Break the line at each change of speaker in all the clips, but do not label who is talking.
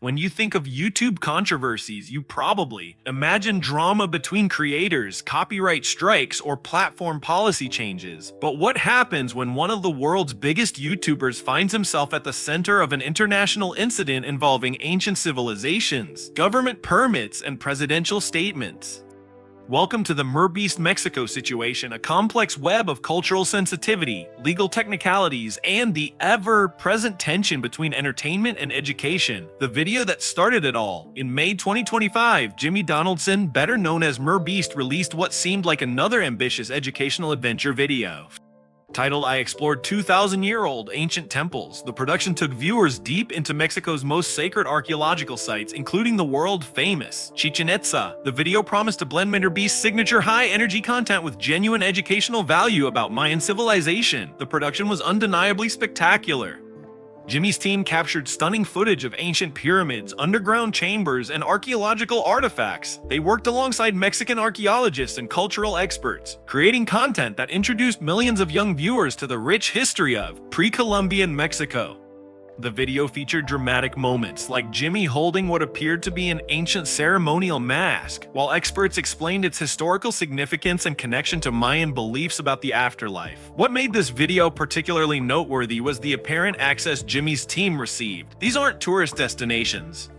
When you think of YouTube controversies, you probably imagine drama between creators, copyright strikes, or platform policy changes. But what happens when one of the world's biggest YouTubers finds himself at the center of an international incident involving ancient civilizations, government permits, and presidential statements? Welcome to the MrBeast Mexico situation, a complex web of cultural sensitivity, legal technicalities, and the ever-present tension between entertainment and education. The video that started it all. In May 2025, Jimmy Donaldson, better known as MrBeast, released what seemed like another ambitious educational adventure video. Titled I Explored 2,000-year-old Ancient Temples, the production took viewers deep into Mexico's most sacred archaeological sites, including the world-famous Chichen Itza. The video promised to blend MrBeast's signature high-energy content with genuine educational value about Mayan civilization. The production was undeniably spectacular. Jimmy's team captured stunning footage of ancient pyramids, underground chambers, and archaeological artifacts. They worked alongside Mexican archaeologists and cultural experts, creating content that introduced millions of young viewers to the rich history of pre-Columbian Mexico. The video featured dramatic moments, like Jimmy holding what appeared to be an ancient ceremonial mask, while experts explained its historical significance and connection to Mayan beliefs about the afterlife. What made this video particularly noteworthy was the apparent access Jimmy's team received. These aren't tourist destinations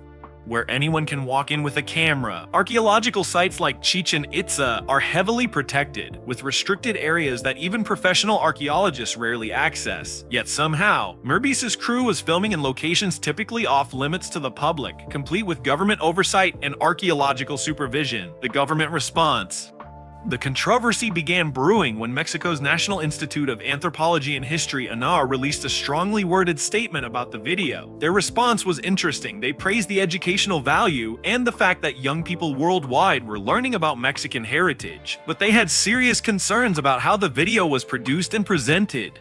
where anyone can walk in with a camera. Archaeological sites like Chichen Itza are heavily protected, with restricted areas that even professional archaeologists rarely access. Yet somehow, MrBeast's crew was filming in locations typically off limits to the public, complete with government oversight and archaeological supervision. The government response. The controversy began brewing when Mexico's National Institute of Anthropology and History, ANAR, released a strongly worded statement about the video. Their response was interesting. They praised the educational value and the fact that young people worldwide were learning about Mexican heritage, but they had serious concerns about how the video was produced and presented.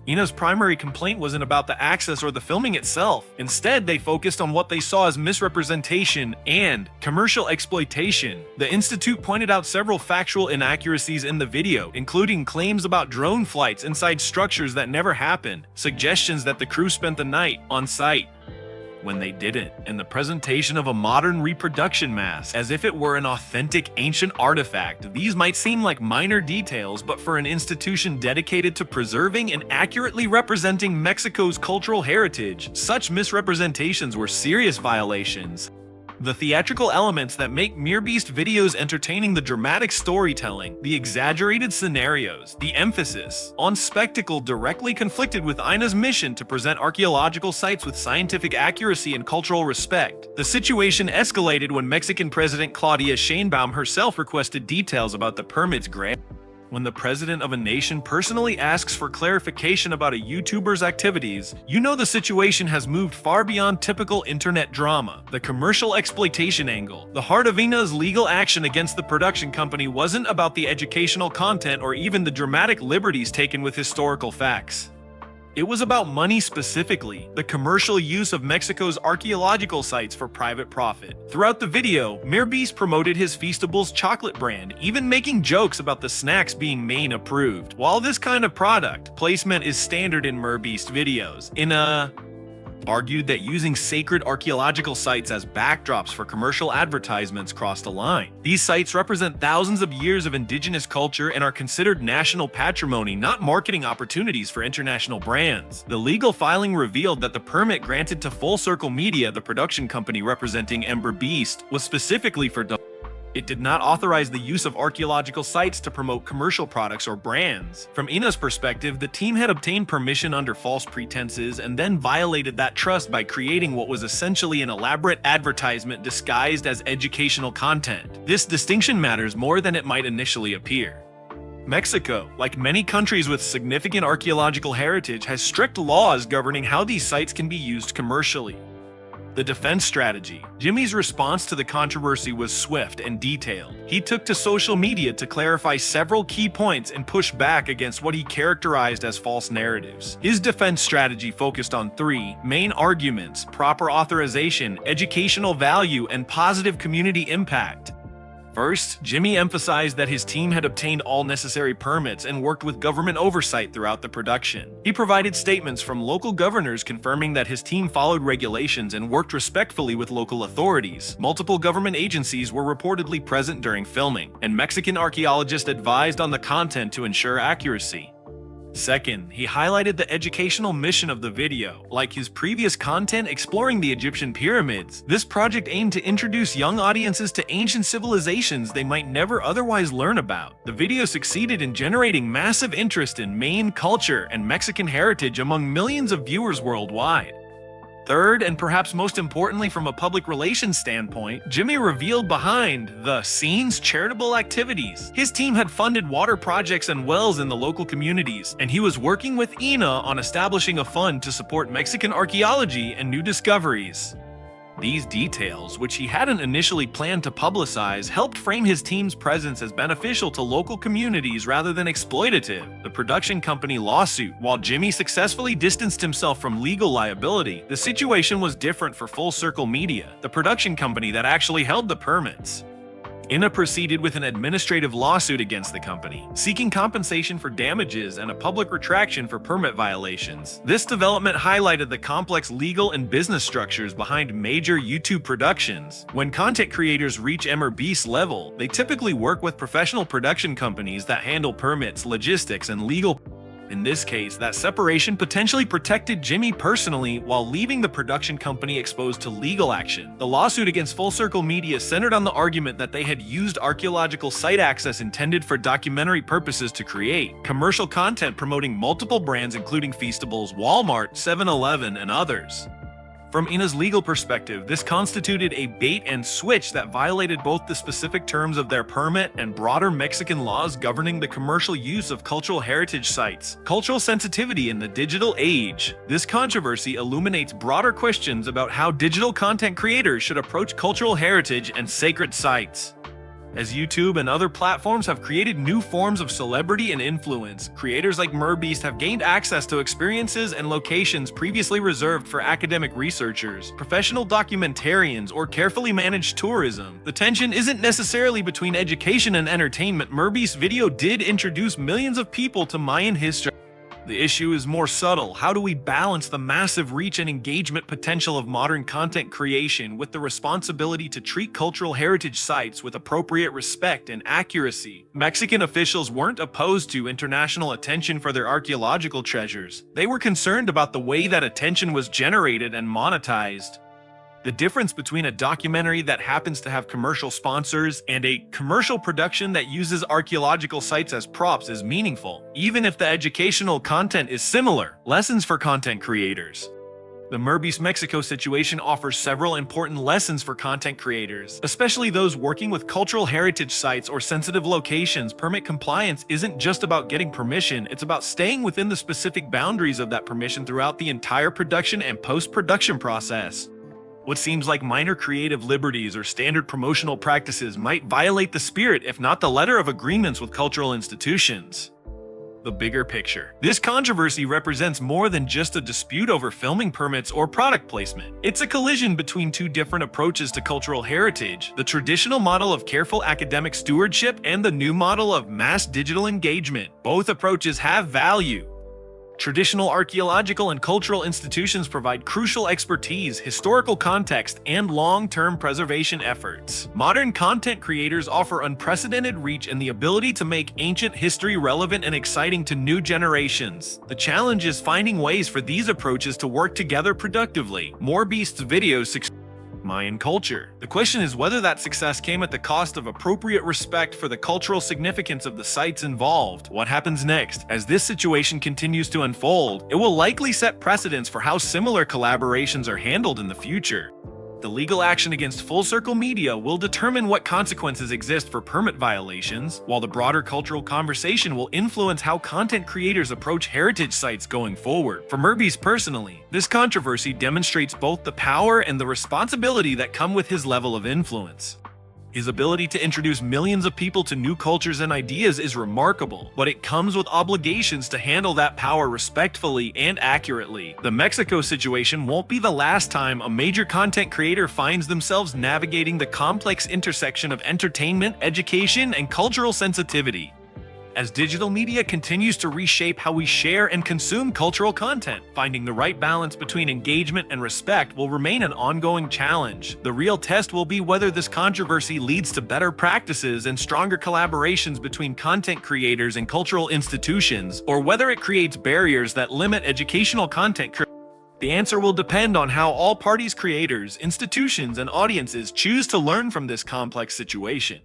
ANAR's primary complaint wasn't about the access or the filming itself. Instead, they focused on what they saw as misrepresentation and commercial exploitation. The institute pointed out several factual inaccuracies in the video, including claims about drone flights inside structures that never happened, suggestions that the crew spent the night on site when they didn't, and the presentation of a modern reproduction mask as if it were an authentic ancient artifact. These might seem like minor details, but for an institution dedicated to preserving and accurately representing Mexico's cultural heritage, such misrepresentations were serious violations. The theatrical elements that make MrBeast videos entertaining, the dramatic storytelling, the exaggerated scenarios, the emphasis on spectacle directly conflicted with ANAR's mission to present archaeological sites with scientific accuracy and cultural respect. The situation escalated when Mexican President Claudia Sheinbaum herself requested details about the permits granted. When the president of a nation personally asks for clarification about a YouTuber's activities, you know the situation has moved far beyond typical internet drama. The commercial exploitation angle. The heart of ANAR's legal action against the production company wasn't about the educational content or even the dramatic liberties taken with historical facts. It was about money, specifically the commercial use of Mexico's archaeological sites for private profit. Throughout the video, MrBeast promoted his Feastables chocolate brand, even making jokes about the snacks being Maine approved. While this kind of product placement is standard in MrBeast videos, argued that using sacred archaeological sites as backdrops for commercial advertisements crossed a line. These sites represent thousands of years of indigenous culture and are considered national patrimony, not marketing opportunities for international brands. The legal filing revealed that the permit granted to Full Circle Media, the production company representing MrBeast, was specifically for it did not authorize the use of archaeological sites to promote commercial products or brands. From ANAR's perspective, the team had obtained permission under false pretenses and then violated that trust by creating what was essentially an elaborate advertisement disguised as educational content. This distinction matters more than it might initially appear. Mexico, like many countries with significant archaeological heritage, has strict laws governing how these sites can be used commercially. The defense strategy. Jimmy's response to the controversy was swift and detailed. He took to social media to clarify several key points and push back against what he characterized as false narratives. His defense strategy focused on three main arguments: proper authorization, educational value, and positive community impact. First, Jimmy emphasized that his team had obtained all necessary permits and worked with government oversight throughout the production. He provided statements from local governors confirming that his team followed regulations and worked respectfully with local authorities. Multiple government agencies were reportedly present during filming, and Mexican archaeologists advised on the content to ensure accuracy. Second, he highlighted the educational mission of the video. Like his previous content exploring the Egyptian pyramids, this project aimed to introduce young audiences to ancient civilizations they might never otherwise learn about. The video succeeded in generating massive interest in Mayan culture and Mexican heritage among millions of viewers worldwide. Third, and perhaps most importantly from a public relations standpoint, Jimmy revealed behind the scenes charitable activities. His team had funded water projects and wells in the local communities, and he was working with INA on establishing a fund to support Mexican archaeology and new discoveries. These details, which he hadn't initially planned to publicize, helped frame his team's presence as beneficial to local communities rather than exploitative. The production company lawsuit, while Jimmy successfully distanced himself from legal liability, the situation was different for Full Circle Media, the production company that actually held the permits. INA proceeded with an administrative lawsuit against the company, seeking compensation for damages and a public retraction for permit violations. This development highlighted the complex legal and business structures behind major YouTube productions. When content creators reach MrBeast level, they typically work with professional production companies that handle permits, logistics, and legal. In this case, that separation potentially protected Jimmy personally while leaving the production company exposed to legal action. The lawsuit against Full Circle Media centered on the argument that they had used archaeological site access intended for documentary purposes to create commercial content promoting multiple brands including Feastables, Walmart, 7-Eleven, and others. From INA's legal perspective, this constituted a bait and switch that violated both the specific terms of their permit and broader Mexican laws governing the commercial use of cultural heritage sites. Cultural sensitivity in the digital age. This controversy illuminates broader questions about how digital content creators should approach cultural heritage and sacred sites. As YouTube and other platforms have created new forms of celebrity and influence, creators like MrBeast have gained access to experiences and locations previously reserved for academic researchers, professional documentarians, or carefully managed tourism. The tension isn't necessarily between education and entertainment. MrBeast's video did introduce millions of people to Mayan history. The issue is more subtle. How do we balance the massive reach and engagement potential of modern content creation with the responsibility to treat cultural heritage sites with appropriate respect and accuracy? Mexican officials weren't opposed to international attention for their archaeological treasures. They were concerned about the way that attention was generated and monetized. The difference between a documentary that happens to have commercial sponsors and a commercial production that uses archaeological sites as props is meaningful, even if the educational content is similar. Lessons for content creators. The MrBeast Mexico situation offers several important lessons for content creators, especially those working with cultural heritage sites or sensitive locations. Permit compliance isn't just about getting permission, it's about staying within the specific boundaries of that permission throughout the entire production and post-production process. What seems like minor creative liberties or standard promotional practices might violate the spirit, if not the letter, of agreements with cultural institutions. The bigger picture. This controversy represents more than just a dispute over filming permits or product placement. It's a collision between two different approaches to cultural heritage: the traditional model of careful academic stewardship and the new model of mass digital engagement. Both approaches have value. Traditional archaeological and cultural institutions provide crucial expertise, historical context, and long-term preservation efforts. Modern content creators offer unprecedented reach and the ability to make ancient history relevant and exciting to new generations. The challenge is finding ways for these approaches to work together productively. MrBeast's videos succeed Mayan culture. The question is whether that success came at the cost of appropriate respect for the cultural significance of the sites involved. What happens next? As this situation continues to unfold, it will likely set precedents for how similar collaborations are handled in the future. The legal action against Full Circle Media will determine what consequences exist for permit violations, while the broader cultural conversation will influence how content creators approach heritage sites going forward. For MrBeast personally, this controversy demonstrates both the power and the responsibility that come with his level of influence. His ability to introduce millions of people to new cultures and ideas is remarkable, but it comes with obligations to handle that power respectfully and accurately. The Mexico situation won't be the last time a major content creator finds themselves navigating the complex intersection of entertainment, education, and cultural sensitivity. As digital media continues to reshape how we share and consume cultural content, finding the right balance between engagement and respect will remain an ongoing challenge. The real test will be whether this controversy leads to better practices and stronger collaborations between content creators and cultural institutions, or whether it creates barriers that limit educational content creation. The answer will depend on how all parties, creators, institutions, and audiences choose to learn from this complex situation.